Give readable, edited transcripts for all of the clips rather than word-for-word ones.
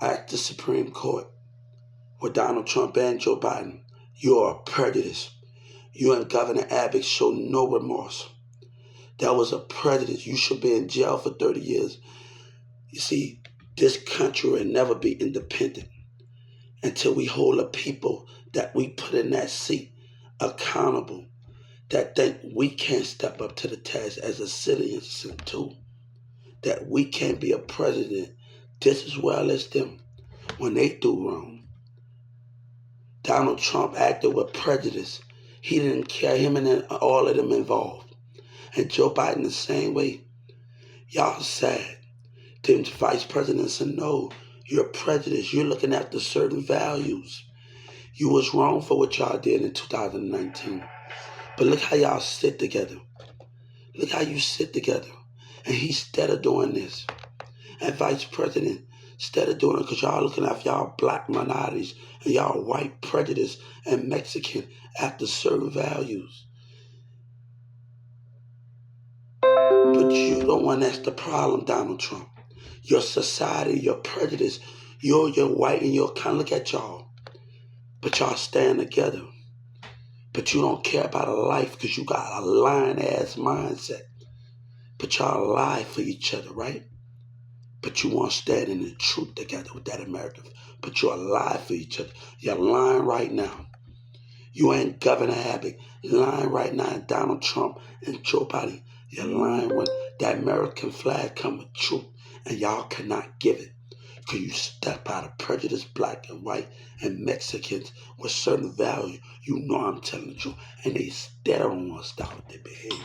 at the Supreme Court with Donald Trump and Joe Biden, you are prejudiced. You and Governor Abbott show no remorse. That was a prejudice. You should be in jail for 30 years. You see, this country will never be independent until we hold the people that we put in that seat accountable, that think we can't step up to the task as a citizen too, that we can't be a president just as well as them when they do wrong. Donald Trump acted with prejudice. He didn't care, him and all of them involved. And Joe Biden the same way. Y'all sad. The vice president said, no, you're prejudiced. You're looking after certain values. You was wrong for what y'all did in 2019. But look how y'all sit together. Look how you sit together. And he's instead of doing this. And vice president, instead of doing it, because y'all looking after y'all black minorities and y'all white prejudice and Mexican after certain values. But you the one that's the problem, Donald Trump. Your society, your prejudice, you're white and you're kind of look at y'all. But y'all stand together. But you don't care about a life because you got a lying-ass mindset. But y'all lie for each other, right? But you want to stand in the truth together with that America. But you're lie for each other. You're lying right now. You ain't Governor Abbott. You're lying right now. And Donald Trump and Joe Biden. You're lying when that American flag come with truth. And y'all cannot give it. Because you step out of prejudice, black and white and Mexicans with certain value. You know I'm telling the truth. And they still don't want to stop with their behavior.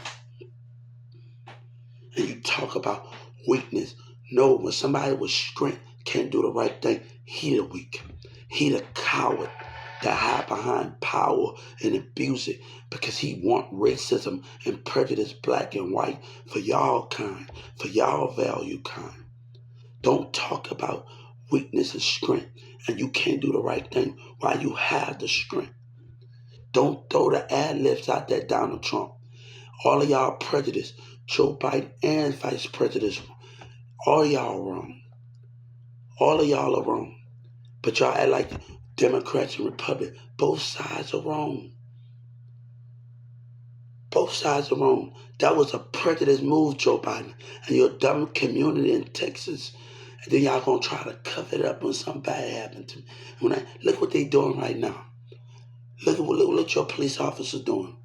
And you talk about weakness. No, when somebody with strength can't do the right thing, he the weak. He the coward that hide behind power and abuse it because he want racism and prejudice black and white for y'all kind, for y'all value kind. Don't talk about weakness and strength and you can't do the right thing while you have the strength. Don't throw the ad-libs out there, Donald Trump. All of y'all prejudice, Joe Biden and vice president. All of y'all wrong. All of y'all are wrong. But y'all act like Democrats and Republicans. Both sides are wrong. Both sides are wrong. That was a prejudice move, Joe Biden. And your dumb community in Texas. And then y'all gonna try to cover it up when something bad happened to me. Look what they doing right now. Look what your police officers doing.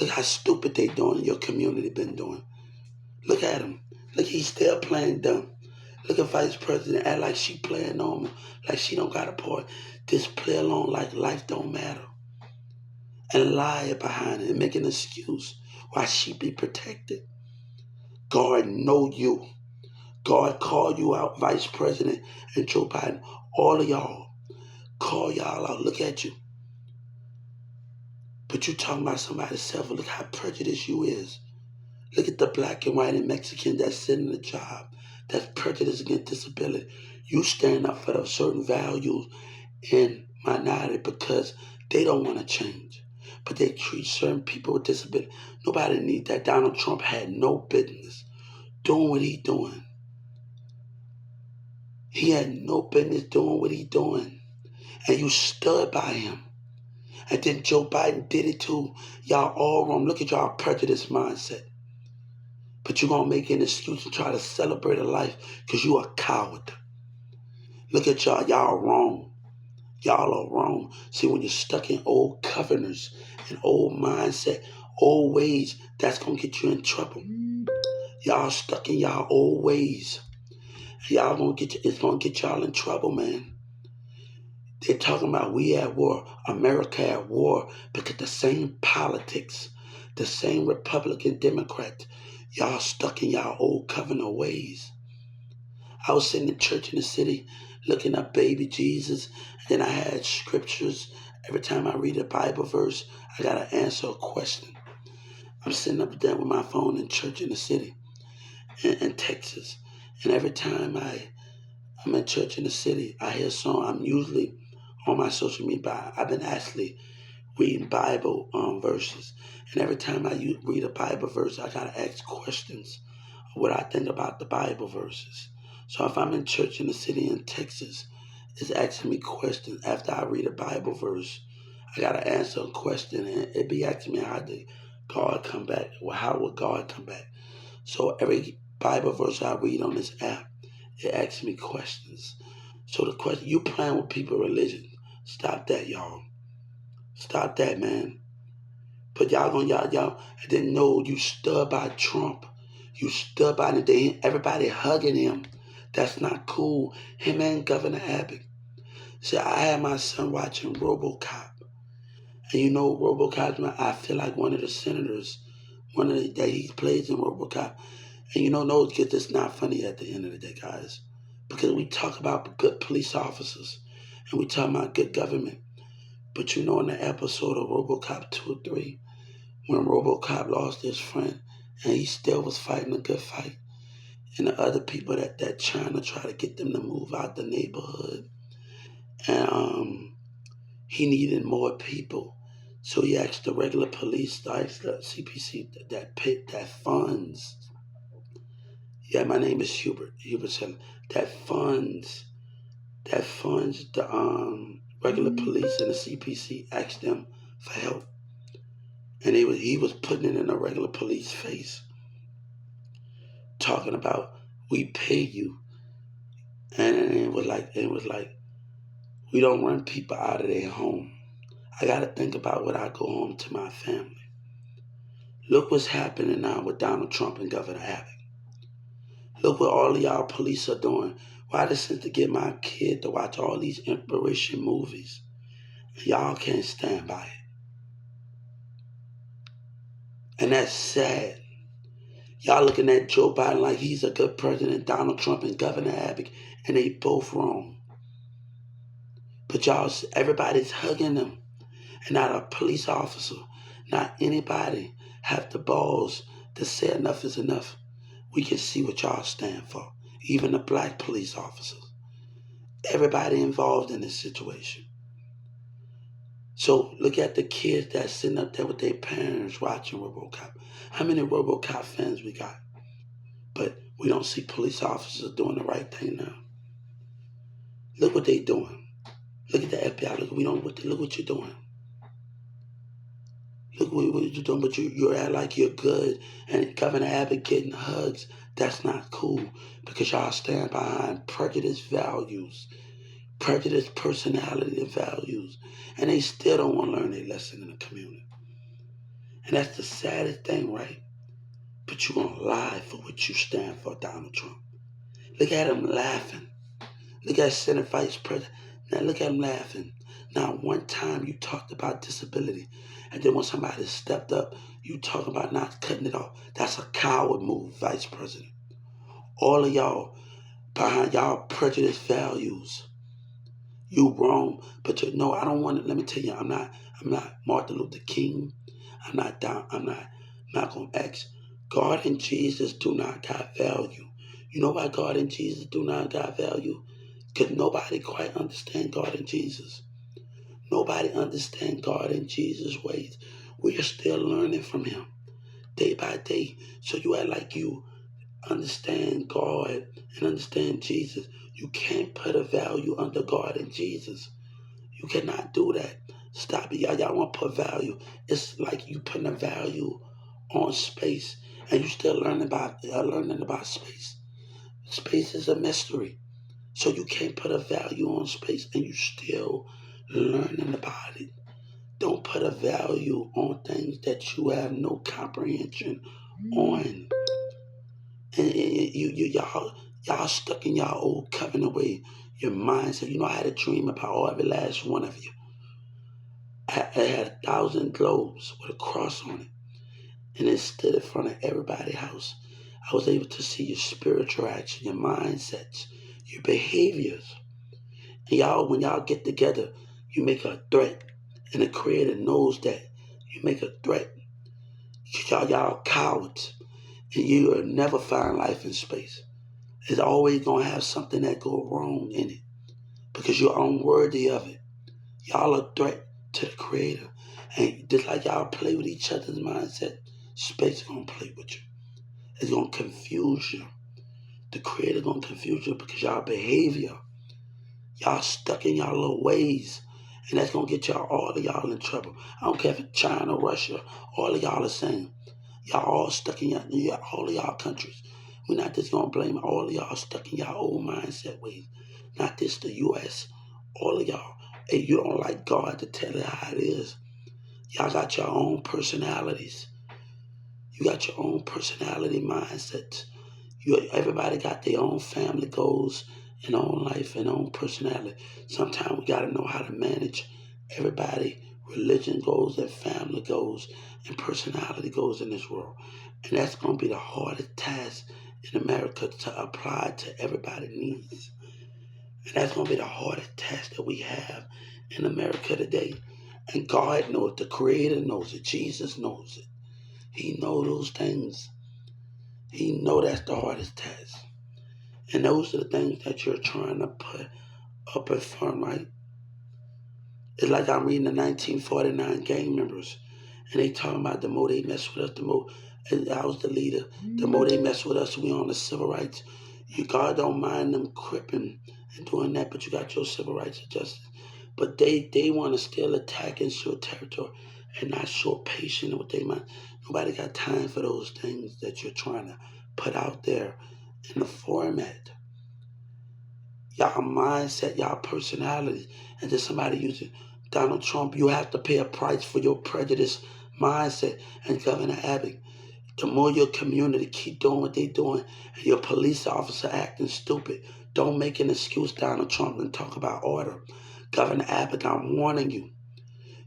Look how stupid they doing and your community been doing. Look at him. Look, he's still playing dumb. Look at Vice President act like she playing normal, like she don't got a part. Just play along like life don't matter. And lie behind it and make an excuse why she be protected. God know you. God called you out, Vice President and Joe Biden. All of y'all. Call y'all out. Look at you. But you talking about somebody's self. Look how prejudiced you is. Look at the black and white and Mexican that's sitting in the job. That's prejudice against disability. You stand up for those certain values in minority because they don't want to change. But they treat certain people with disability. Nobody needs that. Donald Trump had no business doing what he doing. He had no business doing what he doing. And you stood by him. And then Joe Biden did it too. Y'all all wrong. Look at y'all prejudice mindset. But you're going to make an excuse and try to celebrate a life because you a coward. Look at y'all. Y'all wrong. Y'all are wrong. See, when you're stuck in old governors and old mindset, old ways, that's going to get you in trouble. Y'all stuck in y'all old ways. Y'all going to it's going to get y'all in trouble, man. They're talking about we at war, America at war, because the same politics, the same Republican Democrat, y'all stuck in y'all old covenant ways. I was sitting in church in the city looking up baby Jesus, and I had scriptures. Every time I read a Bible verse, I got to answer a question. I'm sitting up there with my phone in church in the city in Texas, and every time I'm in church in the city, I hear a song. I'm usually on my social media, I've been actually reading Bible verses. And every time I read a Bible verse, I got to ask questions of what I think about the Bible verses. So if I'm in church in the city in Texas, it's asking me questions. After I read a Bible verse, I gotta answer a question, and it be asking me how did God come back? Well, how would God come back? So every Bible verse I read on this app, it asks me questions. So the question, you playing with people's religion. Stop that, y'all. Stop that, man. But y'all, I didn't know you stood by Trump. You stood by the day, everybody hugging him. That's not cool. Him and Governor Abbott. See, I had my son watching RoboCop. And you know RoboCop, I feel like one of the senators, that he plays in RoboCop. And you know, no, kids, it's not funny at the end of the day, guys. Because we talk about good police officers and we talk about good government. But you know, in the episode of RoboCop 2 or 3, when RoboCop lost his friend and he still was fighting a good fight, and the other people that trying to try to get them to move out the neighborhood, and he needed more people, so he asked the regular police, asked the CPC that funds. Yeah, my name is Hubert. Hubert said that funds the regular police and the CPC asked them for help, and he was putting it in a regular police face, talking about we pay you, and it was like we don't run people out of their home. I got to think about when I go home to my family. Look what's happening now with Donald Trump and Governor Abbott. Look what all of y'all police are doing. Why this is to get my kid to watch all these inspiration movies. Y'all can't stand by it. And that's sad. Y'all looking at Joe Biden like he's a good president, Donald Trump and Governor Abbott, and they both wrong. But y'all, everybody's hugging them. And not a police officer, not anybody have the balls to say enough is enough. We can see what y'all stand for. Even the black police officers. Everybody involved in this situation. So look at the kids that's sitting up there with their parents watching RoboCop. How many RoboCop fans we got? But we don't see police officers doing the right thing now. Look what they doing. Look at the FBI. Look what you're doing. Look what you're doing, but you act like you're good, and Governor Abbott getting hugs. That's not cool, because y'all stand behind prejudiced values, prejudiced personality and values, and they still don't want to learn their lesson in the community. And that's the saddest thing, right? But you're going to lie for what you stand for, Donald Trump. Look at him laughing. Look at Senate Vice President. Now look at him laughing. Now, one time you talked about disability, and then when somebody stepped up, you talk about not cutting it off. That's a coward move, Vice President. All of y'all behind y'all prejudiced values. You wrong, but you know I don't want to. Let me tell you, I'm not Martin Luther King. I'm not Malcolm X. God and Jesus do not got value. You know why God and Jesus do not got value? Because nobody quite understand God and Jesus. Nobody understand God and Jesus' ways. We are still learning from him day by day. So you act like you understand God and understand Jesus. You can't put a value under God and Jesus. You cannot do that. Stop it. Y'all want to put value. It's like you putting a value on space, and you still learning about space. Space is a mystery. So you can't put a value on space, and you still learning about it. Don't put a value on things that you have no comprehension on. And y'all stuck in y'all old covenant way. Your mindset. You know, I had a dream about every last one of you. I had 1,000 globes with a cross on it, and it stood in front of everybody's house. I was able to see your spiritual action, your mindsets, your behaviors. And y'all, when y'all get together, you make a threat, and the Creator knows that you make a threat. Y'all cowards, and you will never find life in space. It's always gonna have something that go wrong in it, because you're unworthy of it. Y'all a threat to the Creator, and just like y'all play with each other's mindset, space is gonna play with you. It's gonna confuse you. The Creator gonna confuse you because y'all behavior, y'all stuck in y'all little ways. And that's gonna get all of y'all in trouble. I don't care if it's China, Russia, all of y'all are same. Y'all all stuck in all of y'all countries. We're not just gonna blame all of y'all stuck in y'all old mindset ways. Not just the US. All of y'all. Hey, you don't like God to tell you how it is. Y'all got your own personalities. You got your own personality mindsets. Everybody got their own family goals and own life and own personality. Sometimes we got to know how to manage everybody religion goals and family goals and personality goals in this world. And that's going to be the hardest task in America to apply to everybody's needs. And that's going to be the hardest task that we have in America today. And God knows, the Creator knows it, Jesus knows it. He knows those things. He knows that's the hardest task. And those are the things that you're trying to put up in front, right? It's like I'm reading the 1949 gang members, and they talking about the more they mess with us, the more, and I was the leader, the more they mess with us, we on the civil rights. God don't mind them cripping and doing that, but you got your civil rights adjusted. But they want to still attack and show territory and not show patience with their mind. Nobody got time for those things that you're trying to put out there in the format. Y'all mindset, y'all personality, and then somebody using Donald Trump, you have to pay a price for your prejudice mindset. And Governor Abbott, the more your community keep doing what they doing and your police officer acting stupid, don't make an excuse, Donald Trump, and talk about order. Governor Abbott, I'm warning you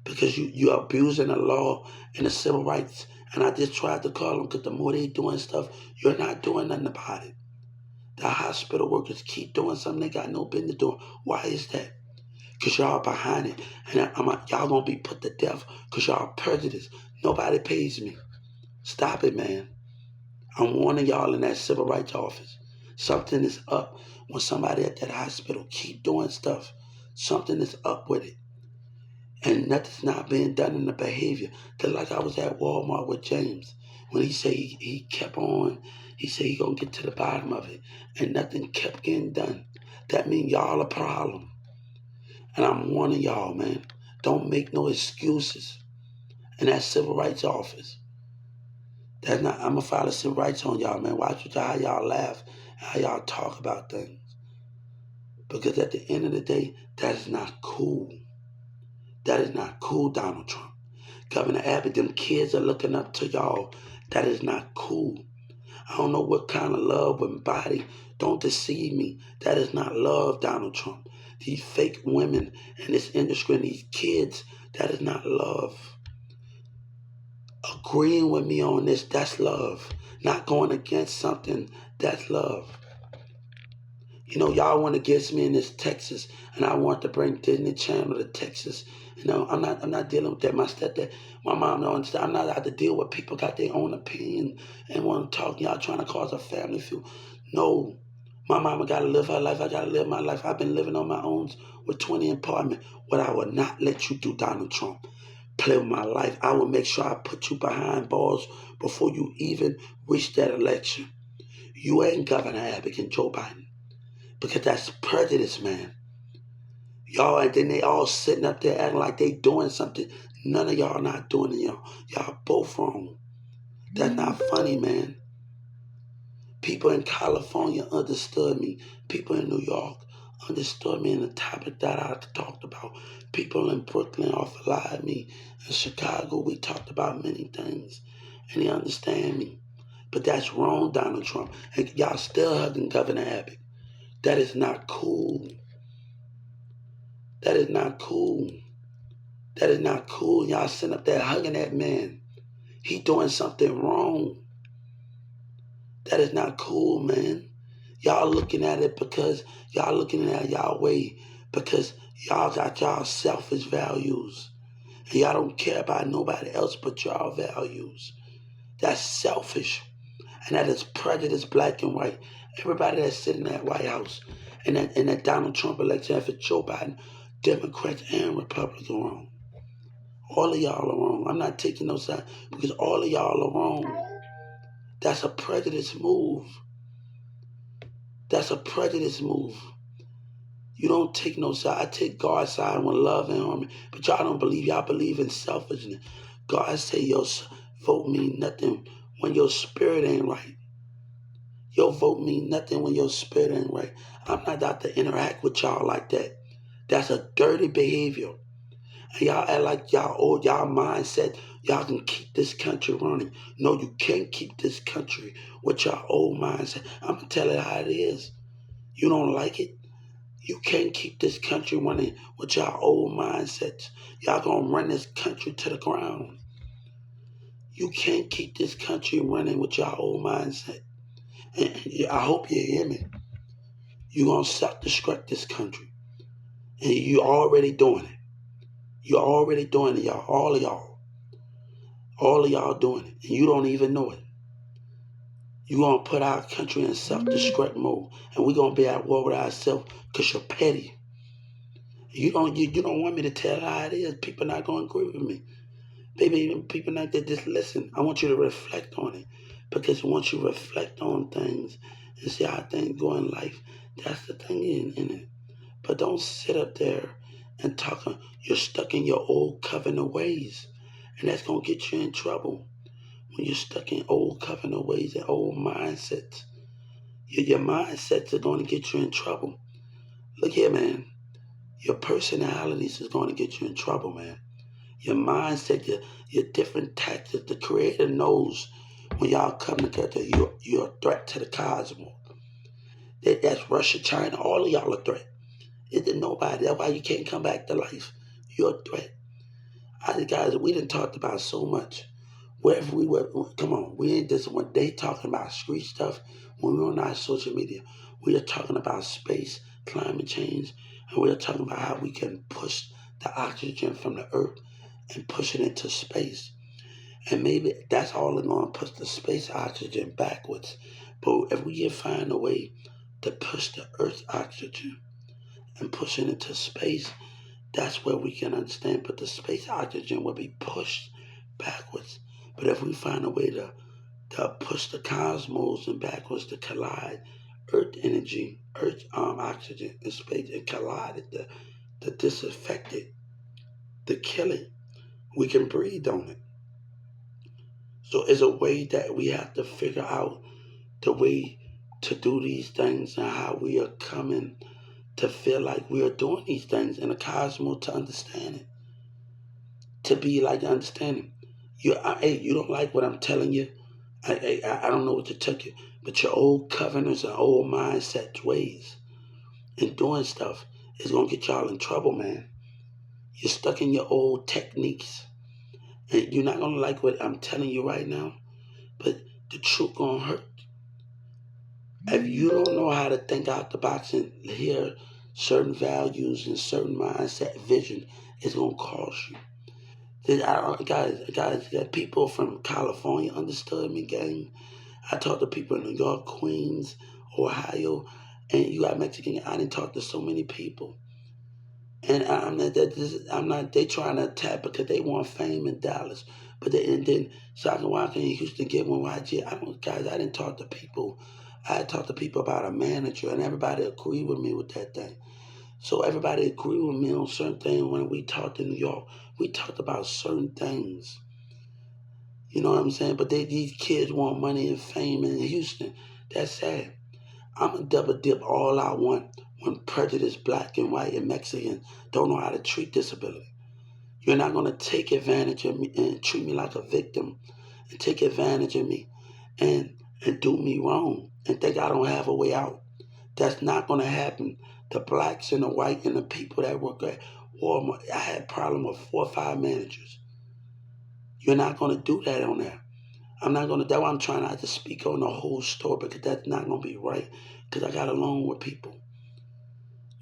because you're abusing the law and the civil rights. And I just tried to call them because the more they doing stuff, you're not doing nothing about it. The hospital workers keep doing something they got no business doing. Why is that? Because y'all behind it. And y'all going to be put to death because y'all prejudiced. Nobody pays me. Stop it, man. I'm warning y'all in that civil rights office. Something is up when somebody at that hospital keep doing stuff. Something is up with it. And nothing's not being done in the behavior. Because like I was at Walmart with James. When he said he kept on, he said he gonna get to the bottom of it. And nothing kept getting done. That means y'all a problem. And I'm warning y'all, man. Don't make no excuses in that civil rights office. That's not, I'm gonna file a civil rights on y'all, man. Watch how y'all laugh and how y'all talk about things. Because at the end of the day, that is not cool. That is not cool, Donald Trump. Governor Abbott, them kids are looking up to y'all. That is not cool. I don't know what kind of love with body. Don't deceive me. That is not love, Donald Trump. These fake women in this industry and these kids, that is not love. Agreeing with me on this, that's love. Not going against something, that's love. You know, y'all want to against me in this Texas, and I want to bring Disney Channel to Texas. You know, I'm not dealing with that. My stepdad, my mom don't understand. I'm not allowed to deal with people got their own opinion and want to talk. Y'all trying to cause a family feud. No, my mama got to live her life. I got to live my life. I've been living on my own with 20 apartments. What I will not let you do, Donald Trump. Play with my life. I will make sure I put you behind bars before you even reach that election. You ain't Governor Abbott and Joe Biden. Because that's prejudice, man. Y'all, and then they all sitting up there acting like they doing something. None of y'all not doing it, y'all both wrong. That's not funny, man. People in California understood me. People in New York understood me in the topic that I talked about. People in Brooklyn off of me. In Chicago, we talked about many things. And they understand me. But that's wrong, Donald Trump. And y'all still hugging Governor Abbott. That is not cool. That is not cool. That is not cool. Y'all sitting up there hugging that man. He doing something wrong. That is not cool, man. Y'all looking at it because y'all looking at y'all way because y'all got y'all selfish values. And y'all don't care about nobody else but y'all values. That's selfish. And that is prejudice, black and white. Everybody that's sitting in that White House and that Donald Trump election for Joe Biden, Democrats and Republicans are wrong. All of y'all are wrong. I'm not taking no side because all of y'all are wrong. That's a prejudice move. That's a prejudice move. You don't take no side. I take God's side with love and harmony. But y'all don't believe. Y'all believe in selfishness. God say your vote mean nothing when your spirit ain't right. Your vote mean nothing when your spirit ain't right. I'm not out to interact with y'all like that. That's a dirty behavior. And y'all act like y'all old, y'all mindset, y'all can keep this country running. No, you can't keep this country with your old mindset. I'm going to tell it how it is. You don't like it? You can't keep this country running with your old mindsets. Y'all going to run this country to the ground. You can't keep this country running with your old mindset. And I hope you hear me. You're going to self-destruct this country. And you're already doing it. You're already doing it, y'all. All of y'all. All of y'all doing it. And you don't even know it. You're going to put our country in self-destruct mode. And we're going to be at war with ourselves because you're petty. You don't want me to tell how it is. People not going to agree with me. Baby, people not that just listen. I want you to reflect on it. Because once you reflect on things and see how things go in life, that's the thing in it. But don't sit up there and talk. You're stuck in your old covenant ways. And that's going to get you in trouble. When you're stuck in old covenant ways and old mindsets, your mindsets are going to get you in trouble. Look here, man. Your personalities is going to get you in trouble, man. Your mindset, your different tactics. The Creator knows when y'all come together, you're a threat to the cosmos. That's Russia, China. All of y'all a threat. It's nobody. That's why you can't come back to life. You're a threat. Guys, we done talked about so much. Wherever we were, come on, we ain't just when they talking about street stuff. When we're on our social media, we are talking about space, climate change, and we are talking about how we can push the oxygen from the earth and push it into space. And maybe that's all they're going to push the space oxygen backwards. But if we can find a way to push the earth oxygen and push it into space, that's where we can understand. But the space oxygen will be pushed backwards. But if we find a way to push the cosmos and backwards to collide earth energy, earth oxygen and space and collide it, to disinfect it, to kill it, we can breathe on it. So it's a way that we have to figure out the way to do these things and how we are coming to feel like we are doing these things in the cosmos to understand it. To be like understanding. Hey, you don't like what I'm telling you? I don't know what to tell you. But your old covenants and old mindsets, ways, and doing stuff is going to get y'all in trouble, man. You're stuck in your old techniques. And you're not going to like what I'm telling you right now. But the truth going to hurt. If you don't know how to think out the box and hear certain values and certain mindset vision, it's going to cost you. Guys, people from California understood me, gang. I talked to people in New York, Queens, Ohio, and you got Mexican. I didn't talk to so many people. And I'm not, they trying to attack because they want fame in Dallas. And then Shaka Waka in Houston get one YG. I didn't talk to people. I talked to people about a manager, and everybody agreed with me with that thing. So everybody agreed with me on certain things when we talked in New York. We talked about certain things. You know what I'm saying? But these kids want money and fame in Houston. That's sad. I'm a double dip all I want when prejudiced black and white and Mexican don't know how to treat disability. You're not going to take advantage of me and treat me like a victim and take advantage of me and do me wrong and think I don't have a way out. That's not going to happen. The blacks and the white and the people that work at Walmart, I had a problem with 4 or 5 managers. You're not going to do that on there. That's why I'm trying not to speak on the whole story because that's not going to be right because I got along with people.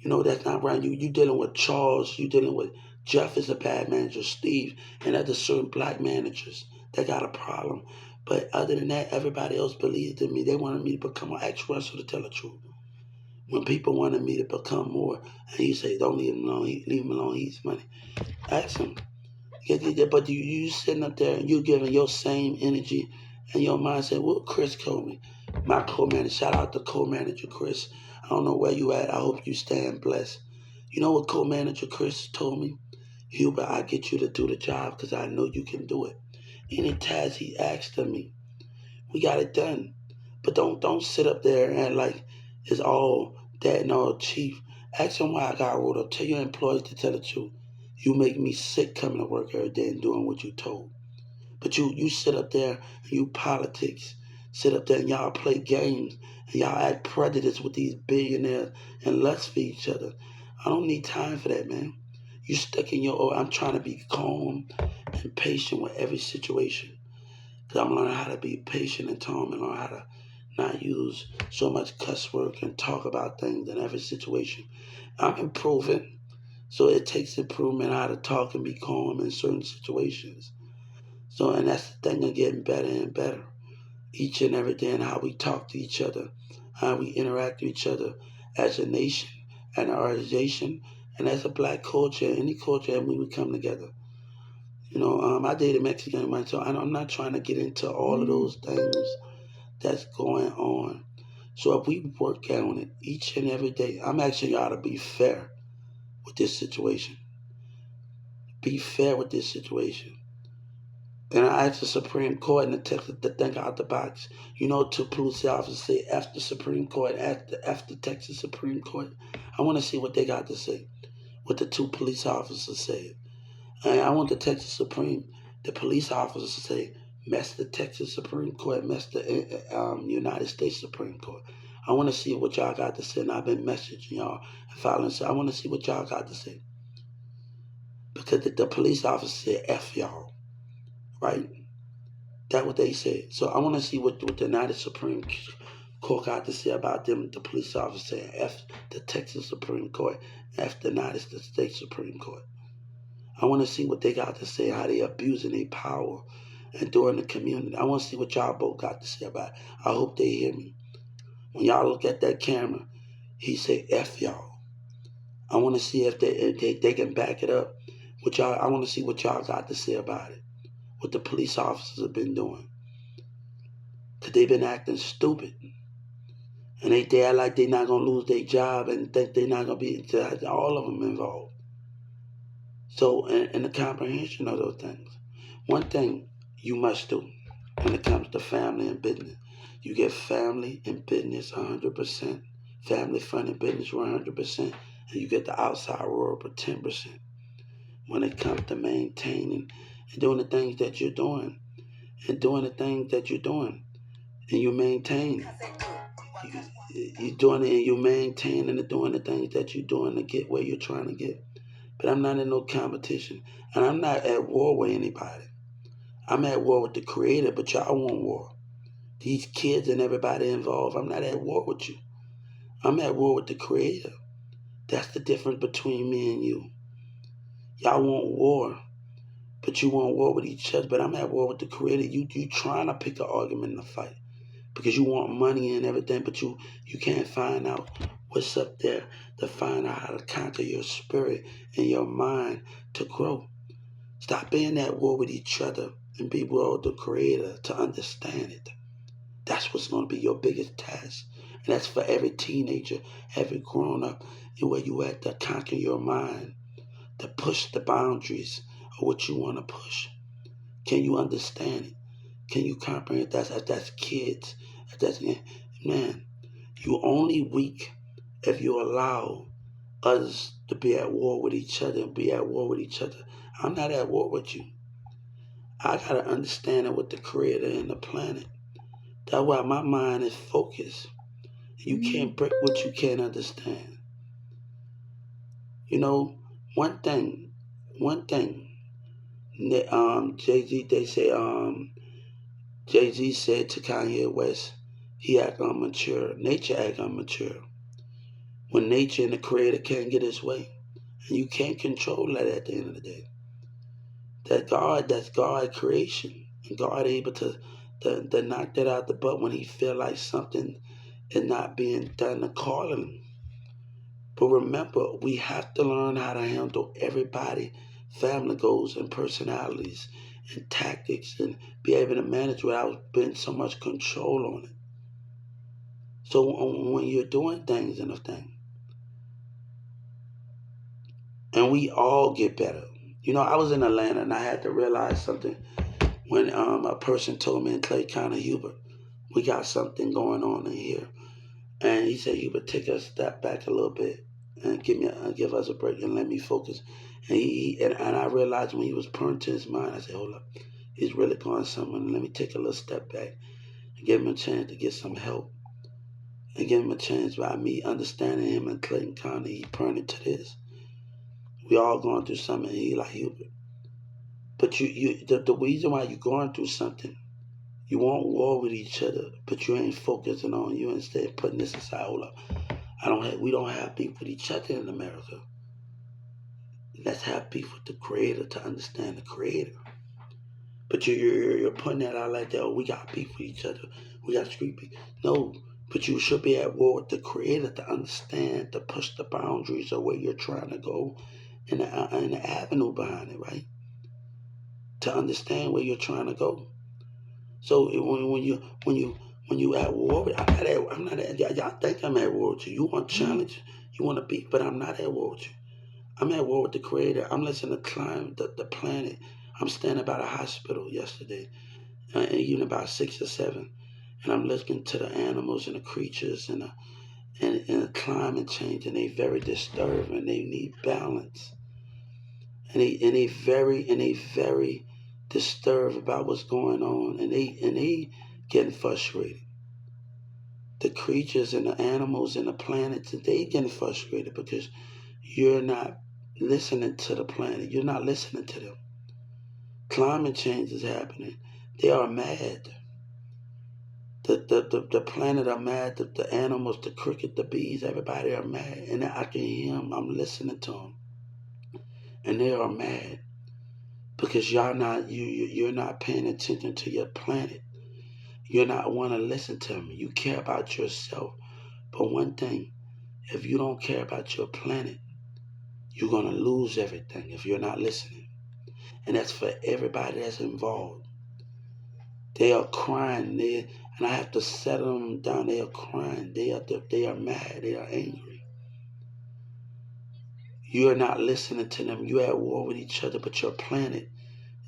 You know, that's not right. You dealing with Charles, you dealing with Jeff is a bad manager, Steve, and other certain black managers that got a problem. But other than that, everybody else believed in me. They wanted me to become an ex-wrestler to tell the truth. When people wanted me to become more, and you say, don't leave him alone, leave him alone, he's money. Ask him. But you sitting up there and you giving your same energy and your mind saying, well, Chris told me. My co-manager, shout out to co-manager Chris. I don't know where you at. I hope you staying blessed. You know what co-manager Chris told me? Hubert, I get you to do the job because I know you can do it. Any task he asked of me, we got it done. But don't sit up there and like it's all that and all chief. Ask him why I got rolled up. Tell your employees to tell the truth. You make me sick coming to work every day and doing what you told. But you sit up there and you politics. Sit up there and y'all play games and y'all act prejudiced with these billionaires and lust for each other. I don't need time for that, man. You stuck in your. I'm trying to be calm and patient with every situation. Because I'm learning how to be patient and calm and learn how to not use so much cuss work and talk about things in every situation. I'm improving, so it takes improvement how to talk and be calm in certain situations. So, and that's the thing of getting better and better each and every day, and how we talk to each other, how we interact with each other as a nation and an organization, and as a black culture, any culture, and we would come together. I dated Mexican women, so I'm not trying to get into all of those things that's going on. So if we work on it each and every day, I'm asking y'all to be fair with this situation. Be fair with this situation. And I asked the Supreme Court and the Texas to think out the box. Two police officers say after Supreme Court, after Texas Supreme Court. I want to see what they got to say, what the two police officers said. And I want the police officers to say, mess the Texas Supreme Court, mess the United States Supreme Court. I want to see what y'all got to say, and I've been messaging y'all and following. So I want to see what y'all got to say. Because the police officer said, F y'all, right? That's what they said. So I want to see what the United Supreme Court got to say about them, the police officer saying F the Texas Supreme Court, F the United States Supreme Court. I want to see what they got to say, how they abusing their power and doing the community. I want to see what y'all both got to say about it. I hope they hear me. When y'all look at that camera, he said F y'all. I want to see if they can back it up. I want to see what y'all got to say about it. What the police officers have been doing. Because they've been acting stupid. And they act like they're not going to lose their job and think they're not going to be, all of them involved. So, in the comprehension of those things, one thing you must do when it comes to family and business, you get family and business 100%, family, fun, and business 100%, and you get the outside world for 10%. When it comes to maintaining and doing the things that you're doing, and doing the things that you're doing, and you maintain. You're doing it and you maintain and doing the things that you're doing to get where you're trying to get. But I'm not in no competition. And I'm not at war with anybody. I'm at war with the creator, but y'all want war. These kids and everybody involved, I'm not at war with you. I'm at war with the creator. That's the difference between me and you. Y'all want war, but you want war with each other. But I'm at war with the creator. You trying to pick an argument in a fight because you want money and everything, but you can't find out what's up there to find out how to conquer your spirit and your mind to grow. Stop being at war with each other and be with the creator to understand it. That's what's going to be your biggest task. And that's for every teenager, every grown up, and where you at to conquer your mind, to push the boundaries of what you want to push. Can you understand it? Can you comprehend that? If that's kids, if that's, man, you only weak if you allow others to be at war with each other and be at war with each other. I'm not at war with you. I got to understand it with the creator and the planet. That's why my mind is focused. You can't break what you can't understand. One thing, Jay-Z, they say, Jay-Z said to Kanye West, he act unmature. Nature act unmature. When nature and the creator can't get his way. And you can't control that at the end of the day. That's God creation. And God able to knock that out the butt when he feel like something is not being done accordingly. But remember, we have to learn how to handle everybody, family goals and personalities and tactics and be able to manage without putting so much control on it. So when you're doing things in a thing, and we all get better. I was in Atlanta and I had to realize something when a person told me in Clay County, Hubert, we got something going on in here. And he said, Hubert, take a step back a little bit and give us a break and let me focus. And I realized when he was pouring to his mind, I said, hold up, he's really going somewhere. Let me take a little step back and give him a chance to get some help. And give him a chance by me understanding him in Clayton County. He pointed to this. We all going through something. And he like, Hubert. But the reason why you're going through something, you won't war with each other, but you ain't focusing on you. Instead putting this aside. Hold up. We don't have beef with each other in America. Let's have beef with the Creator to understand the Creator. But you're putting that out like that. Oh, we got beef with each other. We got street beef. No, but you should be at war with the Creator to understand, to push the boundaries of where you're trying to go, and the avenue behind it, right? To understand where you're trying to go. So when you at war, I'm not at. Y'all think I'm at war with you. You want challenge, you want to beat, but I'm not at war with you. I'm at war with the Creator. I'm listening to climb the planet. I'm standing by the hospital yesterday, and even about 6 or 7, and I'm listening to the animals and the creatures and the climate change, and they very disturbed and they need balance, and they very disturbed about what's going on, and they getting frustrated. The creatures and the animals and the planets, they getting frustrated because you're not listening to the planet. You're not listening to them. Climate change is happening. They are mad. The planet are mad. The animals, the cricket, the bees, everybody are mad. And I can hear them. I'm listening to them. And they are mad because you're not paying attention to your planet. You're not want to listen to me. You care about yourself. But one thing, if you don't care about your planet, you're going to lose everything if you're not listening. And that's for everybody that's involved. They are crying. And I have to settle them down. They are crying. They are mad. They are angry. You are not listening to them. You're at war with each other, but your planet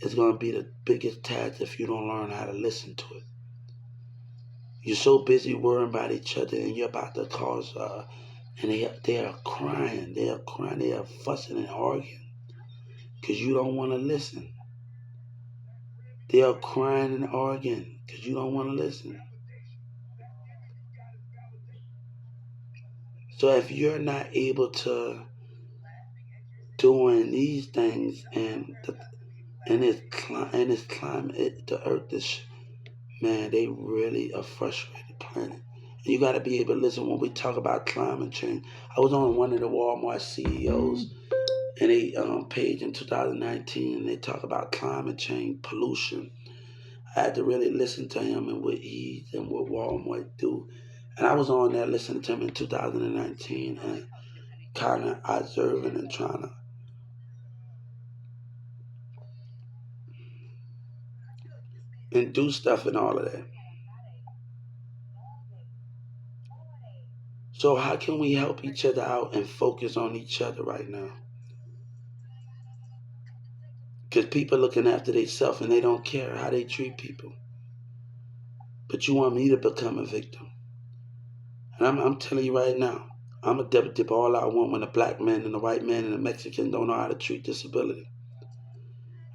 is going to be the biggest task if you don't learn how to listen to it. You're so busy worrying about each other, and you're about to cause, and they are crying. They are crying. They are fussing and arguing because you don't want to listen. They are crying and arguing because you don't want to listen. So if you're not able to doing these things and this climate, the earth is, man, they really a frustrated planet. And you got to be able to listen when we talk about climate change. I was on one of the Walmart CEOs and they page in 2019, and they talk about climate change, pollution. I had to really listen to him and what he and what Walmart do. And I was on there listening to him in 2019 and kind of observing and trying to and do stuff and all of that. So how can we help each other out and focus on each other right now? Because people looking after themselves and they don't care how they treat people. But you want me to become a victim. And I'm telling you right now, I'm a dip all I want when a black man and a white man and a Mexican don't know how to treat disability.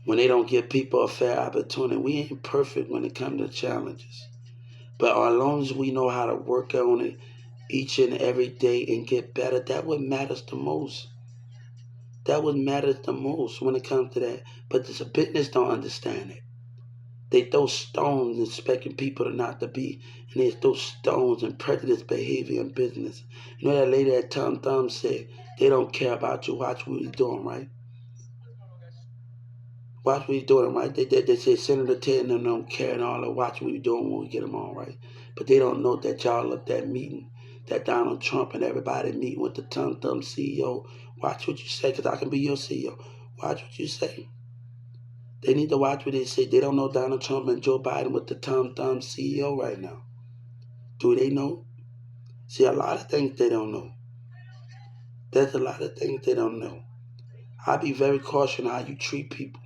When they don't give people a fair opportunity. We ain't perfect when it comes to challenges. But as long as we know how to work on it each and every day and get better, that what matters the most. That what matters the most when it comes to that. But the business don't understand it. They throw stones expecting people to not to be, and they throw stones and prejudice behavior in business. You know that lady at Tom Thumb said, they don't care about you. Watch what you're doing, right? Watch what you're doing, right? They say Senator Ted and them don't care and all that. Watch what you're doing when we get them on, right? But they don't know that y'all at that meeting, that Donald Trump and everybody meeting with the Tom Thumb CEO. Watch what you say, because I can be your CEO. Watch what you say. They need to watch what they say. They don't know Donald Trump and Joe Biden with the Tom Thumb CEO right now. Do they know? See, a lot of things they don't know. There's a lot of things they don't know. I be very cautious how you treat people.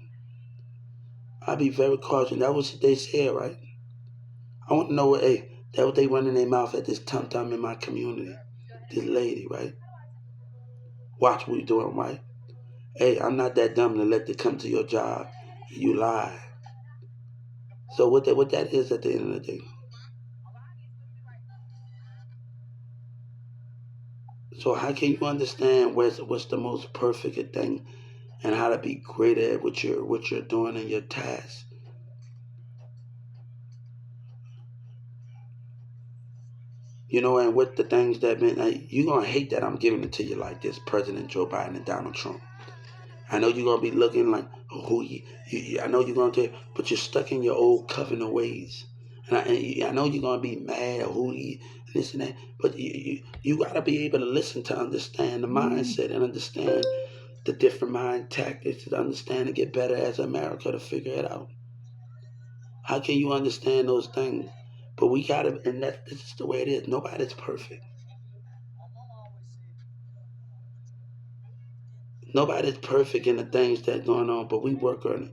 I be very cautious. That was what they said, right? I want to know what, hey, that what they running their mouth at this tum-tum in my community. This lady, right? Watch what we doing, right? Hey, I'm not that dumb to let them come to your job. You lie. So what that is at the end of the day. So how can you understand what's the most perfect thing and how to be great at what you're doing in your task? You know, and with the things that been, you're gonna hate that I'm giving it to you like this, President Joe Biden and Donald Trump. I know you're gonna be looking like, oh, I know you're gonna do, but you're stuck in your old covenant ways. And I know you're gonna be mad or this and that, but you gotta be able to listen to understand the mindset and understand the different mind tactics to understand and get better as America to figure it out. How can you understand those things? But we gotta, and this is the way it is. Nobody's perfect. Nobody's perfect in the things that's going on, but we work on it.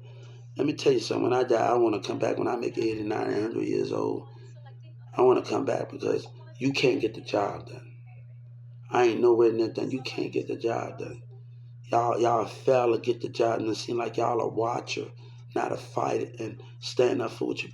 Let me tell you something. When I die, I want to come back when I make 89, 100 years old. I want to come back because you can't get the job done. I ain't nowhere near done. You can't get the job done. Y'all fail to get the job, and it seem like y'all a watcher, not a fighter, and stand up for what you